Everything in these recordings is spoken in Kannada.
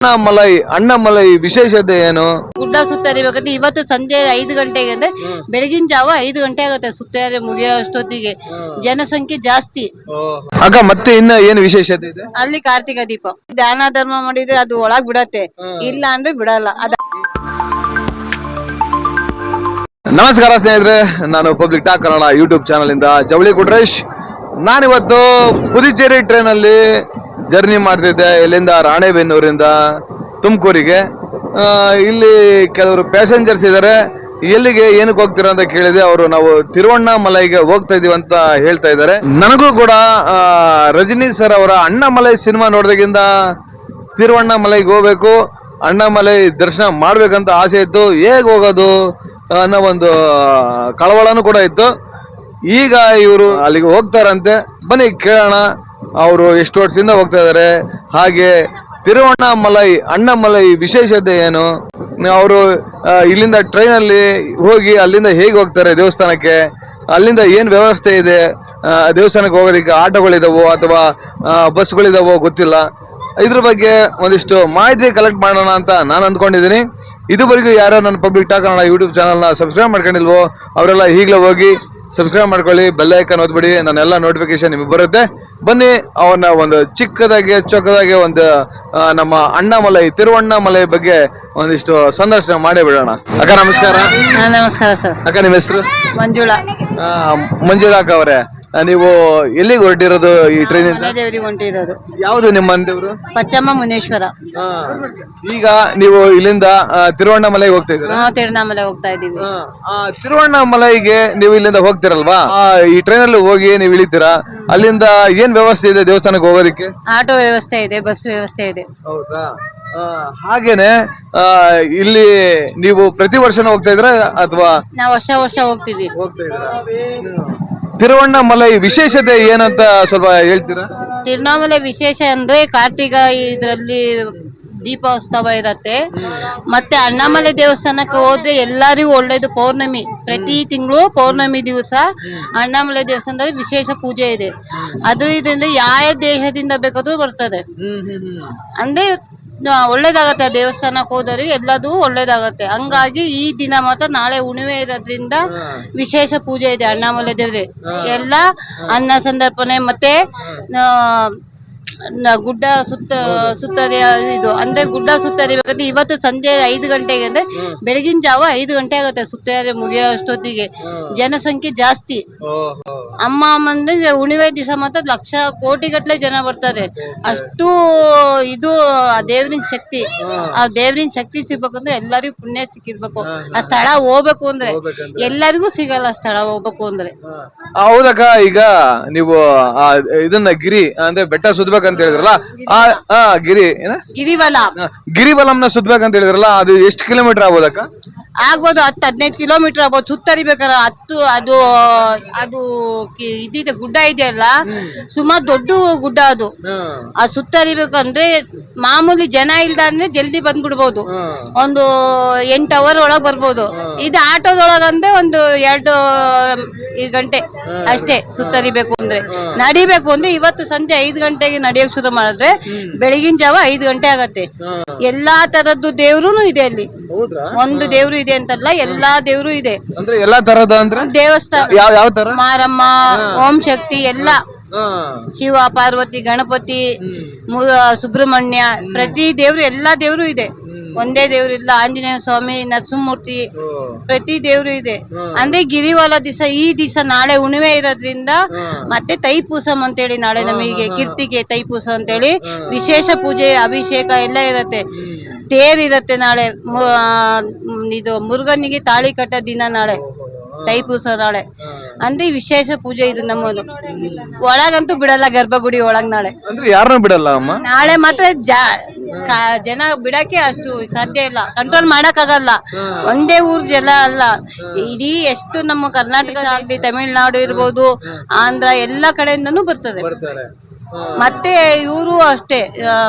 ಅಣ್ಣಮಲೈ ವಿಶೇಷತೆ ಏನು? ಗುಡ್ಡ ಸುತ್ತರಿಬೇಕಂದ್ರೆ ಇವತ್ತು ಸಂಜೆ 5 ಗಂಟೆಗೆ ಅಂದ್ರೆ ಬೆಳಗಿನ ಜಾವ 5 ಗಂಟೆ ಆಗುತ್ತೆ ಸುತ್ತರಿ ಮುಗಿಯೋ ಅಷ್ಟೊತ್ತಿಗೆ. ಜನಸಂಖ್ಯೆ ಜಾಸ್ತಿ. ಅಕ್ಕ ಮತ್ತೆ ಇನ್ನ ಏನು ವಿಶೇಷತೆ ಇದೆ? ಅಲ್ಲಿ ಕಾರ್ತಿಕ ದೀಪ ದಾನ ಧರ್ಮ ಮಾಡಿದ್ರೆ ಅದು ಒಳಗ್ ಬಿಡತ್ತೆ, ಇಲ್ಲ ಅಂದ್ರೆ ಬಿಡಲ್ಲ. ನಮಸ್ಕಾರ ಸ್ನೇಹಿತರೆ, ನಾನು public talk Kannada YouTube channel ಇಂದ ಜವಳಿ ಕುಟ್ರೇಶ್. ನಾನಿವತ್ತು ಪುದುಚೇರಿ ಟ್ರೈನ್ ಅಲ್ಲಿ ಜರ್ನಿ ಮಾಡ್ತಿದ್ದೆ. ಇಲ್ಲಿಂದ ರಾಣೆಬೆನ್ನೂರಿಂದ ತುಮಕೂರಿಗೆ. ಇಲ್ಲಿ ಕೆಲವರು ಪ್ಯಾಸೆಂಜರ್ಸ್ ಇದ್ದಾರೆ. ಎಲ್ಲಿಗೆ ಏನಕ್ಕೆ ಹೋಗ್ತೀರಾ ಅಂತ ಕೇಳಿದೆ. ಅವರು ನಾವು ತಿರುವಣ್ಣಾಮಲೈಗೆ ಹೋಗ್ತಾ ಇದೀವಿ ಅಂತ ಹೇಳ್ತಾ ಇದ್ದಾರೆ. ನನಗೂ ಕೂಡ ರಜನಿ ಸರ್ ಅವರ ಅಣ್ಣಾಮಲೈ ಸಿನಿಮಾ ನೋಡಿದಾಗಿಂದ ತಿರುವಣ್ಣಾಮಲೈಗೆ ಹೋಗ್ಬೇಕು, ಅಣ್ಣಾಮಲೈ ದರ್ಶನ ಮಾಡ್ಬೇಕಂತ ಆಸೆ ಇತ್ತು. ಹೇಗೆ ಹೋಗೋದು ಅನ್ನೋ ಒಂದು ಕಳವಳನೂ ಕೂಡ ಇತ್ತು. ಈಗ ಇವರು ಅಲ್ಲಿಗೆ ಹೋಗ್ತಾರಂತೆ. ಬನ್ನಿ ಕೇಳೋಣ ಅವರು ಎಷ್ಟು ವರ್ಷದಿಂದ ಹೋಗ್ತಾ ಇದ್ದಾರೆ, ಹಾಗೆ ಅಣ್ಣಾಮಲೈ ವಿಶೇಷತೆ ಏನು, ಅವರು ಇಲ್ಲಿಂದ ಟ್ರೈನಲ್ಲಿ ಹೋಗಿ ಅಲ್ಲಿಂದ ಹೇಗೆ ಹೋಗ್ತಾರೆ ದೇವಸ್ಥಾನಕ್ಕೆ, ಅಲ್ಲಿಂದ ಏನು ವ್ಯವಸ್ಥೆ ಇದೆ, ದೇವಸ್ಥಾನಕ್ಕೆ ಹೋಗೋದಕ್ಕೆ ಆಟೋಗಳಿದಾವೋ ಅಥವಾ ಬಸ್ಗಳಿದಾವೋ ಗೊತ್ತಿಲ್ಲ. ಇದ್ರ ಬಗ್ಗೆ ಒಂದಿಷ್ಟು ಮಾಹಿತಿ ಕಲೆಕ್ಟ್ ಮಾಡೋಣ ಅಂತ ನಾನು ಅಂದ್ಕೊಂಡಿದ್ದೀನಿ. ಇದುವರೆಗೂ ಯಾರೋ ನನ್ನ ಪಬ್ಲಿಕ್ ಟಾಕ್ ಕನ್ನಡ ಯೂಟ್ಯೂಬ್ ಚಾನಲ್ನ ಸಬ್ಸ್ಕ್ರೈಬ್ ಮಾಡ್ಕೊಂಡಿಲ್ವೋ ಅವರೆಲ್ಲ ಈಗಲೇ ಹೋಗಿ ಸಬ್ಸ್ಕ್ರೈಬ್ ಮಾಡ್ಕೊಳ್ಳಿ, ಬೆಲ್ ಐಕಾನ್ ಒತ್ಬಿಡಿ, ನನ್ನೆಲ್ಲ ನೋಟಿಫಿಕೇಶನ್ ನಿಮಗೆ ಬರುತ್ತೆ. ಬನ್ನಿ ಅವನ್ನ ಒಂದು ಚೊಕ್ಕದಾಗಿ ಒಂದು ನಮ್ಮ ತಿರುವಣ್ಣಾಮಲೈ ಬಗ್ಗೆ ಒಂದಿಷ್ಟು ಸಂದರ್ಶನ ಮಾಡೇ ಬಿಡೋಣ. ಅಕ್ಕ ನಮಸ್ಕಾರ. ನಮಸ್ಕಾರ ಸರ್. ಅಕ್ಕ ನಿಮ್ಮ ಹೆಸರು? ಮಂಜುಳಾ. ಮಂಜುಳಾ ಅಕ್ಕ ಅವರೇ, ನೀವು ಎಲ್ಲಿಗೆ ಹೊರಟಿರೋದು ಈ ಟ್ರೈನ್? ದೇವರಿಗೆ ಹೊಂಟಿರೋದು. ಯಾವುದು ನಿಮ್ಮ ದೇವರು? ಪಚ್ಚಮ್ಮ ಮುನೇಶ್ವರ. ಈಗ ನೀವು ಇಲ್ಲಿಂದ ತಿರುವಣ್ಣಾಮಲೈಗೆ ಹೋಗ್ತಾ ಇದ್ದೀರಾ? ತಿರುವಣ್ಣಾಮಲೈ ಹೋಗ್ತಾ ಇದೀವಿ. ತಿರುವಣ್ಣಾಮಲೈಗೆ ನೀವು ಇಲ್ಲಿಂದ ಹೋಗ್ತಿರಲ್ವಾ, ಈ ಟ್ರೈನ್ ಅಲ್ಲಿ ಹೋಗಿ ನೀವು ಇಳಿತೀರಾ, ಅಲ್ಲಿಂದ ಏನ್ ವ್ಯವಸ್ಥೆ ಇದೆ ದೇವಸ್ಥಾನಕ್ಕೆ ಹೋಗೋದಕ್ಕೆ? ಆಟೋ ವ್ಯವಸ್ಥೆ ಇದೆ, ಬಸ್ ವ್ಯವಸ್ಥೆ ಇದೆ. ಹೌದಾ? ಹಾಗೇನೆ ಇಲ್ಲಿ ನೀವು ಪ್ರತಿ ವರ್ಷನ ಹೋಗ್ತಾ ಇದ್ರ ಅಥವಾ? ನಾವು ವರ್ಷ ಹೋಗ್ತಾ ಇದ್ದೀರಾ? ತಿರುವಣ್ಣಾಮಲೈ ವಿಶೇಷತೆ ಏನಂತ ಸ್ವಲ್ಪ ಹೇಳ್ತೀರಾ? ತಿರುವಣ್ಣಾಮಲೈ ವಿಶೇಷ ಅಂದ್ರೆ ಕಾರ್ತಿಕ ಇದರಲ್ಲಿ ದೀಪೋತ್ಸವ ಇರತ್ತೆ. ಮತ್ತೆ ಅಣ್ಣಾಮಲೈ ದೇವಸ್ಥಾನಕ್ಕೆ ಹೋದ್ರೆ ಎಲ್ಲರಿಗೂ ಒಳ್ಳೇದು. ಪೌರ್ಣಮಿ ಪ್ರತಿ ತಿಂಗಳು ಪೌರ್ಣಮಿ ದಿವಸ ಅಣ್ಣಾಮಲೈ ದೇವಸ್ಥಾನದಲ್ಲಿ ವಿಶೇಷ ಪೂಜೆ ಇದೆ. ಇದರಿಂದ ಯಾವ ದೇಶದಿಂದ ಬೇಕಾದ್ರೂ ಬರ್ತದೆ. ಅಂದ್ರೆ ಒಳ್ಳೇದಾಗತ್ತೆ. ಆ ದೇವಸ್ಥಾನಕ್ಕೆ ಹೋದವ್ರಿಗೆ ಎಲ್ಲದೂ ಒಳ್ಳೇದಾಗತ್ತೆ. ಹಂಗಾಗಿ ಈ ದಿನ ಮಾತ್ರ ನಾಳೆ ಹುಣ್ಣಿಮೆ ಇರೋದ್ರಿಂದ ವಿಶೇಷ ಪೂಜೆ ಇದೆ ಅಣ್ಣಾಮಲೈ ದೇವ್ರೆ. ಎಲ್ಲ ಅನ್ನ ಸಂದರ್ಪಣೆ ಮತ್ತೆ ಗುಡ್ಡ ಸುತ್ತರಿ ಇದು ಅಂದ್ರೆ ಗುಡ್ಡ ಸುತ್ತರಿಬೇಕಂದ್ರೆ ಇವತ್ತು ಸಂಜೆ 5 ಗಂಟೆಗೆ ಅಂದ್ರೆ ಬೆಳಗಿನ ಜಾವ 5 ಗಂಟೆ ಆಗುತ್ತೆ ಸುತ್ತರಿ ಮುಗಿಯೋ ಅಷ್ಟೊತ್ತಿಗೆ. ಜನಸಂಖ್ಯೆ ಜಾಸ್ತಿ. ಅಂದ್ರೆ ಹುಣ್ಣಿಮೆ ದಿವಸ ಮಾತ್ರ ಲಕ್ಷ ಕೋಟಿ ಗಟ್ಟಲೆ ಜನ ಬರ್ತಾರೆ. ಅಷ್ಟು ಇದು ಆ ದೇವ್ರಿನ ಶಕ್ತಿ. ಆ ದೇವ್ರಿನ ಶಕ್ತಿ ಸಿಗ್ಬೇಕಂದ್ರೆ ಎಲ್ಲರಿಗೂ ಪುಣ್ಯ ಸಿಕ್ಕಿರ್ಬೇಕು. ಆ ಸ್ಥಳ ಹೋಗ್ಬೇಕು ಅಂದ್ರೆ ಎಲ್ಲರಿಗೂ ಸಿಗಲ್ಲ ಸ್ಥಳ ಹೋಗ್ಬೇಕು ಅಂದ್ರೆ. ಹೌದಕ್ಕ, ಈಗ ನೀವು ಇದನ್ನ ಗಿರಿ ಅಂದ್ರೆ ಬೆಟ್ಟ ಸುತ್ತಬೇಕಂತ ಹೇಳಿದ್ರಲ್ಲ, ಗಿರಿವಲಂನ ಸುತ್ತಬೇಕಂತ ಹೇಳಿದ್ರಲ್ಲ, ಅದು ಎಷ್ಟು ಕಿಲೋಮೀಟರ್ ಆಗ್ಬೋದಕ್ಕ? ಆಗ್ಬೋದು 10-15 ಕಿಲೋಮೀಟರ್ ಆಗ್ಬೋದು. ಸುತ್ತರಿಬೇಕಾದ್ರೆ ಅದು ಇದಿದೆ ಗುಡ್ಡ ಇದೆಯಲ್ಲ, ಸುಮಾರು ದೊಡ್ಡ ಗುಡ್ಡ ಅದು. ಆ ಸುತ್ತರಿಬೇಕಂದ್ರೆ ಮಾಮೂಲಿ ಜನ ಇಲ್ದ ಅಂದ್ರೆ ಜಲ್ದಿ ಬಂದ್ಬಿಡ್ಬೋದು. ಒಂದು 8 ಅವರ್ ಒಳಗ್ ಬರ್ಬೋದು. ಇದು ಆಟೋದೊಳಗಂದ್ರೆ ಒಂದು 2 ಗಂಟೆ ಅಷ್ಟೇ ಸುತ್ತರಿಬೇಕು ಅಂದ್ರೆ. ನಡಿಬೇಕು ಅಂದ್ರೆ ಇವತ್ತು ಸಂಜೆ 5 ಗಂಟೆಗೆ ನಡೆಯಕ್ ಶುರು ಮಾಡಿದ್ರೆ ಬೆಳಗಿನ ಜಾವ 5 ಗಂಟೆ ಆಗತ್ತೆ. ಎಲ್ಲಾ ತರದ್ದು ದೇವ್ರು ಇದೆ ಅಲ್ಲಿ. ಒಂದು ದೇವ್ರು ಇದೆ ಅಂತಲ್ಲ, ಎಲ್ಲಾ ದೇವ್ರು ಇದೆ. ಎಲ್ಲಾ ತರದ ಅಂದ್ರೆ ದೇವಸ್ಥಾನ ಯಾವ ತರ? ಮಾರಮ್ಮ, ಓಂ ಶಕ್ತಿ, ಎಲ್ಲಾ ಶಿವ, ಪಾರ್ವತಿ, ಗಣಪತಿ, ಸುಬ್ರಹ್ಮಣ್ಯ, ಪ್ರತಿ ದೇವ್ರು ಎಲ್ಲಾ ದೇವ್ರು ಇದೆ. ಒಂದೇ ದೇವ್ರು ಇಲ್ಲ. ಆಂಜನೇಯ ಸ್ವಾಮಿ, ನರಸಿಂಹಮೂರ್ತಿ, ಪ್ರತಿ ದೇವ್ರು ಇದೆ. ಅಂದ್ರೆ ಗಿರಿವಲ ದಿವಸ ಈ ದಿವಸ ನಾಳೆ ಹುಣ್ಣಿಮೆ ಇರೋದ್ರಿಂದ ಮತ್ತೆ ತೈಪೂಸಂ ಅಂತೇಳಿ ನಾಳೆ ನಮಗೆ ಕಿರ್ತಿಗೆ ತೈಪೂಸ ಅಂತೇಳಿ ವಿಶೇಷ ಪೂಜೆ ಅಭಿಷೇಕ ಎಲ್ಲ ಇರತ್ತೆ. ತೇರ್ ಇರತ್ತೆ ನಾಳೆ. ಇದು ಮುರುಗನಿಗೆ ತಾಳಿ ಕಟ್ಟ ದಿನ ನಾಳೆ ತೈಪೂಸ ನಾಳೆ. ಅಂದ್ರೆ ವಿಶೇಷ ಪೂಜೆ ಇದು ನಮ್ಮದು. ಒಳಗಂತೂ ಬಿಡಲ್ಲ ಗರ್ಭಗುಡಿ ಒಳಗ್ ನಾಳೆ. ಯಾರನ್ನೂ ಬಿಡಲ್ಲ ಅಮ್ಮ ನಾಳೆ ಮಾತ್ರ ಜನ ಬಿಡಕ್ಕೆ ಅಷ್ಟು ಸಾಧ್ಯ ಇಲ್ಲ, ಕಂಟ್ರೋಲ್ ಮಾಡಕ್ ಆಗಲ್ಲ. ಒಂದೇ ಊರ್ ಜನ ಅಲ್ಲ, ಇಡೀ ಎಷ್ಟು ನಮ್ಮ ಕರ್ನಾಟಕ ಆಗ್ಲಿ, ತಮಿಳ್ನಾಡು ಇರ್ಬೋದು, ಆಂಧ್ರ ಎಲ್ಲಾ ಕಡೆಯಿಂದನೂ ಬರ್ತದೆ. ಮತ್ತೆ ಇವರು ಅಷ್ಟೇ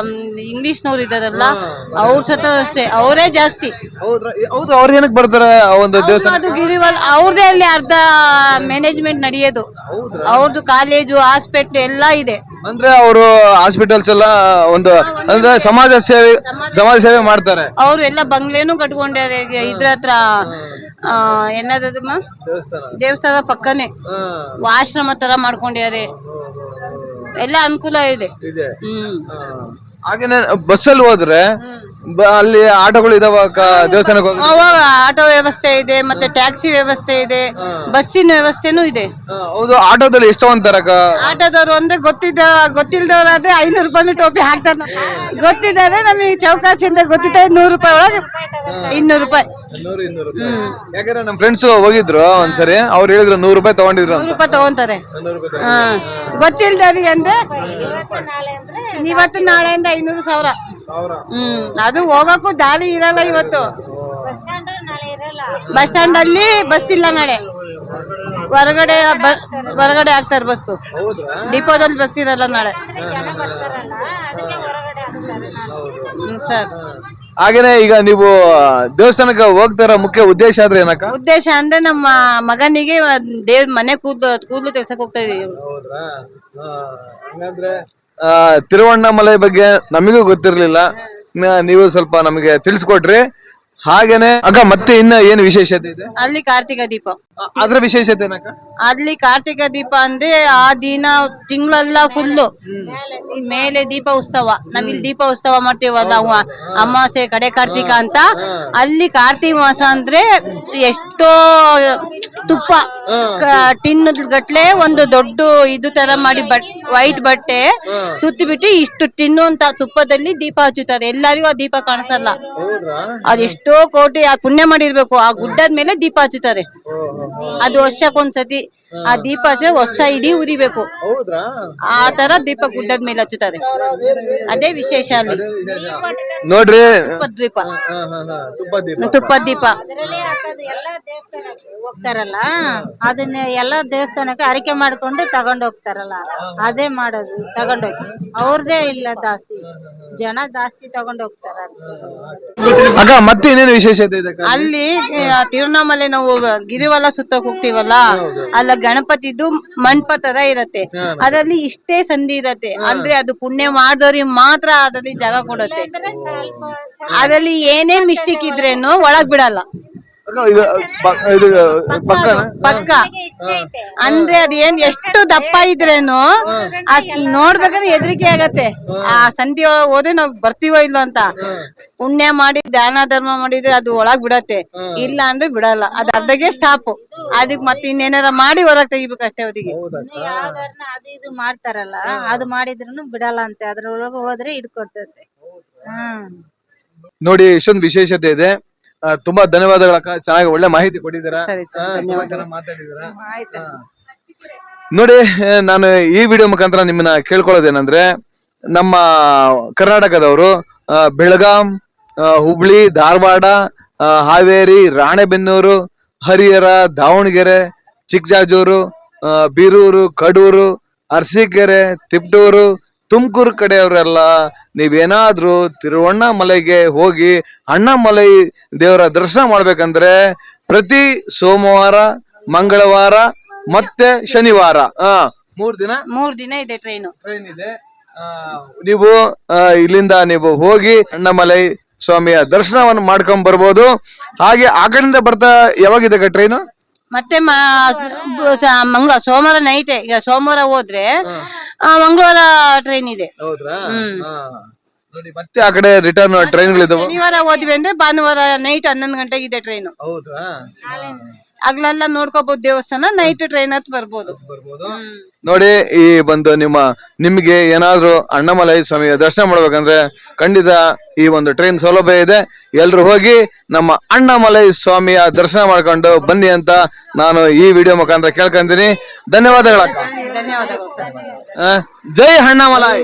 ಇಂಗ್ಲಿಷ್ನವ್ರು ಇದಾರಲ್ಲ, ಅವ್ರ ಸತ ಅಷ್ಟೇ ಅವರೇ ಜಾಸ್ತಿ. ಹೌದು, ಅವ್ರ ಏನಕ್ಕೆ ಬರ್ತಾರೆ? ಅದು ಗಿರಿವಲ್ ಅವ್ರದೇ ಅಲ್ಲಿ ಅರ್ಧ ಮ್ಯಾನೇಜ್ಮೆಂಟ್ ನಡೆಯೋದು. ಅವ್ರದ್ದು ಕಾಲೇಜು, ಹಾಸ್ಪಿಟ್ಲ್ ಎಲ್ಲಾ ಇದೆ. ಅಂದ್ರೆ ಅವರು ಹಾಸ್ಪಿಟಲ್ಸ್ ಎಲ್ಲ ಒಂದು ಅಂದ್ರೆ ಸಮಾಜ ಸೇವೆ ಮಾಡ್ತಾರೆ. ಅವ್ರು ಎಲ್ಲ ಬಂಗ್ಲೆನೂ ಕಟ್ಕೊಂಡ್ಯಾರೆ ಇದ್ರ ಹತ್ರ ಏನದಮ್ಮ ದೇವಸ್ಥಾನ ಪಕ್ಕನೆ ಆಶ್ರಮ ತರ ಮಾಡ್ಕೊಂಡ್ಯಾರೆ. ಎಲ್ಲ ಅನುಕೂಲ ಇದೆ. ಹಾಗೇನೆ ಬಸ್ಸಲ್ಲಿ ಹೋದ್ರೆ ಅಲ್ಲಿ ಆಟೋಗಳು ಇದಾವ ದೇವಸ್ಥಾನಕ್ಕೆ ಅವಾಗ ಆಟೋ ವ್ಯವಸ್ಥೆ ಇದೆ, ಮತ್ತೆ ಟ್ಯಾಕ್ಸಿ ವ್ಯವಸ್ಥೆ ಇದೆ, ಬಸ್ಸಿನ ವ್ಯವಸ್ಥೆನೂ ಇದೆ. ಹೌದು. ಆಟೋದಲ್ಲಿ ಎಷ್ಟು ಅಂತಾರಕ್ಕ? ಆಟೋದವ್ರು ಅಂದ್ರೆ ಗೊತ್ತಿಲ್ದವ್ರಾದ್ರೆ 500 ರೂಪಾಯಿ ಟೋಪಿ ಹಾಕ್ತಾರೆ. ಗೊತ್ತಿದ್ದಾರೆ ನಮಗೆ ಚೌಕಾಸಿಯಿಂದ ಗೊತ್ತಿದ್ದಾರೆ 100 ರೂಪಾಯಿ ಒಳಗೆ 200 ರೂಪಾಯಿ. ಯಾಕಂದ್ರೆ ನಮ್ ಫ್ರೆಂಡ್ಸ್ ಹೋಗಿದ್ರು ಒಂದ್ಸರಿ, ಅವ್ರು ಹೇಳಿದ್ರು 100 ರೂಪಾಯಿ ತಗೊಂಡಿದ್ರು. 100 ರೂಪಾಯಿ ತಗೊಂತಾರೆ. ಗೊತ್ತಿಲ್ದವ್ರಿಗೆ ಅಂದ್ರೆ ಇವತ್ತು ನಾಳೆಯಿಂದ 500,000. ಅದು ಹೋಗಕ್ಕೂ ದಾರಿ ಇರಲ್ಲ. ಇವತ್ತು ಬಸ್ ಸ್ಟ್ಯಾಂಡ್ ಅಲ್ಲಿ ಬಸ್ ಇಲ್ಲ, ನಾಳೆ ಹೊರಗಡೆ ಹಾಕ್ತಾರೆ ಬಸ್ಸು. ಡಿಪೋದಲ್ಲಿ ಬಸ್ ಇರಲ್ಲ ನಾಳೆ. ಸರ್, ಹಾಗೇನೆ ಈಗ ನೀವು ದೇವಸ್ಥಾನಕ್ಕೆ ಹೋಗ್ತಾರ ಮುಖ್ಯ ಉದ್ದೇಶ ಆದ್ರೆ ಏನಕ್ಕ? ಉದ್ದೇಶ ಅಂದ್ರೆ ನಮ್ಮ ಮಗನಿಗೆ ದೇವ್ರ ಮನೆ ಕೂದಲು ತೆಗ್ಸಕ್ ಹೋಗ್ತಾ ಇದೀವಿ. ತಿರುವಣ್ಣಾಮಲೈ ಬಗ್ಗೆ ನಮಗೂ ಗೊತ್ತಿರ್ಲಿಲ್ಲ, ನೀವು ಸ್ವಲ್ಪ ನಮಗೆ ತಿಳಿಸ್ಕೊಟ್ರಿ. ಹಾಗೇನೆ ಅಕ್ಕ, ಮತ್ತೆ ಇನ್ನ ಏನು ವಿಶೇಷತೆ ಇದೆ ಅಲ್ಲಿ? ಕಾರ್ತಿಕ ದೀಪ. ಅದ್ರ ವಿಶೇಷತೆ ಏನಕ್ಕ? ಅಲ್ಲಿ ಕಾರ್ತಿಕ ದೀಪ ಅಂದ್ರೆ ಆ ದಿನ ತಿಂಗಳೆಲ್ಲ ಫುಲ್ಲು ಮೇಲೆ ದೀಪ ಉತ್ಸವ. ನಾವಿಲ್ಲಿ ದೀಪ ಉತ್ಸವ ಮಾಡ್ತೀವಲ್ಲ, ಅಮಾವಾಸ್ಯೆ ಕಡೆ ಕಾರ್ತಿಕ ಅಂತ. ಅಲ್ಲಿ ಕಾರ್ತಿಕ ಮಾಸ ಅಂದ್ರೆ ಎಷ್ಟೋ ತುಪ್ಪ ಟಿನ್ ಗಟ್ಲೆ ಒಂದು ದೊಡ್ಡ ಇದು ತರ ಮಾಡಿ ವೈಟ್ ಬಟ್ಟೆ ಸುತ್ತಿ ಬಿಟ್ಟು ಇಷ್ಟು ಟಿನ್ನು ಅಂತ ತುಪ್ಪದಲ್ಲಿ ದೀಪ ಹಚ್ಚುತ್ತಾರೆ. ಎಲ್ಲರಿಗೂ ಆ ದೀಪ ಕಾಣಿಸಲ್ಲ. ಅದೆಷ್ಟೋ ಕೋಟಿ ಪುಣ್ಯ ಮಾಡಿರ್ಬೇಕು. ಆ ಗುಡ್ಡದ ಮೇಲೆ ದೀಪ ಹಚ್ಚುತ್ತಾರೆ. ಅದು ವರ್ಷಕ್ಕೊಂದ್ಸತಿ ಆ ದೀಪ ವರ್ಷ ಇಡೀ ಉರಿಬೇಕು. ಆ ತರ ದೀಪ ಗುಡ್ಡದ ಮೇಲೆ ಹಚ್ಚುತ್ತಾರೆ. ಅದೇ ವಿಶೇಷ ಅಲ್ಲಿ ನೋಡ್ರಿ. ತುಪ್ಪದ ದೀಪ ಹೋಗ್ತಾರಲ್ಲ, ಅದನ್ನ ಎಲ್ಲಾ ದೇವಸ್ಥಾನಕ್ಕೆ ಅರಿಕೆ ಮಾಡ್ಕೊಂಡು ತಗೊಂಡ್ ಹೋಗ್ತಾರಲ್ಲ, ಅದೇ ಮಾಡೋದು. ತಗೊಂಡೋಗಿ ಅವ್ರದೇ ಇಲ್ಲ, ಜಾಸ್ತಿ ಜನ ಜಾಸ್ತಿ ತಗೊಂಡ್ ಹೋಗ್ತಾರ. ಅಕ್ಕ, ಮತ್ತೆ ಇನ್ನೇನು ವಿಶೇಷತೆ ಇದೆ ಅಲ್ಲಿ? ತಿರುವಣ್ಣಾಮಲೈ ನಾವು ಗಿರಿವಲ ಸುತ್ತಕ್ ಹೋಗ್ತೀವಲ್ಲ, ಅಲ್ಲ ಗಣಪತಿದು ಮಂಟಪ ತರ ಇರತ್ತೆ. ಅದರಲ್ಲಿ ಇಷ್ಟೇ ಸಂಧಿ ಇರತ್ತೆ. ಅಂದ್ರೆ ಅದು ಪುಣ್ಯ ಮಾಡಿದವ್ರಿಗೆ ಮಾತ್ರ ಅದ್ರಲ್ಲಿ ಜಾಗ ಕೊಡುತ್ತೆ. ಅದ್ರಲ್ಲಿ ಏನೇ ಮಿಸ್ಟೇಕ್ ಇದ್ರೇನು ಒಳಗ್ ಬಿಡಲ್ಲ. ಪಕ್ಕ ಅಂದ್ರೆ ಅದೇನ್ ಎಷ್ಟು ದಪ್ಪ ಇದ್ರೇನು ನೋಡ್ಬೇಕಂದ್ರೆ ಹೆದರಿಕೆ ಆಗತ್ತೆ. ಆ ಸಂಧಿ ಹೋದ್ರೆ ನಾವ್ ಬರ್ತೀವೋ ಇಲ್ಲೋ ಅಂತ. ಪುಣ್ಯ ಮಾಡಿ ದಾನ ಧರ್ಮ ಮಾಡಿದ್ರೆ ಅದು ಒಳಗ್ ಬಿಡತ್ತೆ, ಇಲ್ಲ ಅಂದ್ರೆ ಬಿಡಲ್ಲ. ಅದ್ ಅರ್ಧಗೆ ಸ್ಟಾಪ್. ಅದಕ್ ಮತ್ತೆ ಇನ್ನೇನಾರ ಮಾಡಿ ಹೊರಗ್ ತೆಗಿಬೇಕು ಅಷ್ಟೇ ಅವ್ರಿಗೆ. ಅದು ಇದು ಮಾಡ್ತಾರಲ್ಲ, ಅದು ಮಾಡಿದ್ರು ಬಿಡಲ್ಲ ಅಂತೆ. ಅದ್ರೊಳಗೆ ಹೋದ್ರೆ ಹಿಡ್ಕೊಡ್ತೈತೆ. ನೋಡಿ, ಇಷ್ಟೊಂದು ವಿಶೇಷತೆ ಇದೆ. ತುಂಬಾ ಧನ್ಯವಾದಗಳಕ್ಕ, ಚೆನ್ನಾಗಿ ಒಳ್ಳೆ ಮಾಹಿತಿ ಕೊಟ್ಟಿದ್ದೀರಾ, ಮಾತಾಡಿದ್ದೀರಾ. ನೋಡಿ, ನಾನು ಈ ವಿಡಿಯೋ ಮುಖಾಂತರ ನಿಮ್ಮನ್ನ ಕೇಳ್ಕೊಳ್ಳೋದೇನಂದ್ರೆ, ನಮ್ಮ ಕರ್ನಾಟಕದವರು ಬೆಳಗಾಂ, ಹುಬ್ಳಿ, ಧಾರವಾಡ, ಹಾವೇರಿ, ರಾಣೆಬೆನ್ನೂರು, ಹರಿಹರ, ದಾವಣಗೆರೆ, ಚಿಕ್ಕಜಾಜೂರು, ಬೀರೂರು, ಕಡೂರು, ಅರಸೀಕೆರೆ, ತಿಪಟೂರು, ತುಮಕೂರು ಕಡೆಯವರೆಲ್ಲ ನೀವೇನಾದ್ರೂ ತಿರುವಣ್ಣಾಮಲೈಗೆ ಹೋಗಿ ಅಣ್ಣಾಮಲೈ ದೇವರ ದರ್ಶನ ಮಾಡ್ಬೇಕಂದ್ರೆ ಪ್ರತಿ ಸೋಮವಾರ, ಮಂಗಳವಾರ ಮತ್ತೆ ಶನಿವಾರ 3 ದಿನ ಇದೆ ಟ್ರೈನ್ ಇದೆ. ನೀವು ಇಲ್ಲಿಂದ ನೀವು ಹೋಗಿ ಅಣ್ಣಾಮಲೈ ಸ್ವಾಮಿಯ ದರ್ಶನವನ್ನು ಮಾಡ್ಕೊಂಡ್ ಬರ್ಬೋದು. ಹಾಗೆ ಆ ಕಡೆಯಿಂದ ಬರ್ತಾ ಯಾವಾಗಿದೆ ಟ್ರೈನು? ಮತ್ತೆ ಸೋಮವಾರ ನೈಟ್. ಈಗ ಸೋಮವಾರ ಹೋದ್ರೆ ಮಂಗಳವಾರ ಟ್ರೈನ್ ಇದೆ. ನೋಡಿ, ಮತ್ತೆ ಆ ಕಡೆ ರಿಟರ್ನ್ ಟ್ರೈನ್ಗಳಿದಾವೆ. ಶನಿವಾರ ಹೋದ್ವಿ ಅಂದ್ರೆ ಭಾನುವಾರ ನೈಟ್ 11 ಗಂಟೆಗೆ ಇದೆ ಟ್ರೈನ್. ಆಗ್ಲೆಲ್ಲ ನೋಡ್ಕೋಬಹುದು ದೇವಸ್ಥಾನ. ನೈಟ್ ಟ್ರೈನ್ ಹತ್ ಬರ್ಬೋದು. ನೋಡಿ, ಈ ಬಂದು ನಿಮ್ಗೆ ಏನಾದ್ರು ಅಣ್ಣಾಮಲೈ ಸ್ವಾಮಿಯ ದರ್ಶನ ಮಾಡ್ಬೇಕಂದ್ರೆ ಖಂಡಿತ ಈ ಒಂದು ಟ್ರೈನ್ ಸೌಲಭ್ಯ ಇದೆ. ಎಲ್ರು ಹೋಗಿ ನಮ್ಮ ಅಣ್ಣಾಮಲೈ ಸ್ವಾಮಿಯ ದರ್ಶನ ಮಾಡ್ಕೊಂಡು ಬನ್ನಿ ಅಂತ ನಾನು ಈ ವಿಡಿಯೋ ಮುಖಾಂತರ ಕೇಳ್ಕೊಂತೀನಿ. ಧನ್ಯವಾದಗಳು. ಧನ್ಯವಾದಗಳು ಸರ್. ಜೈ ಅಣ್ಣಾಮಲೈ.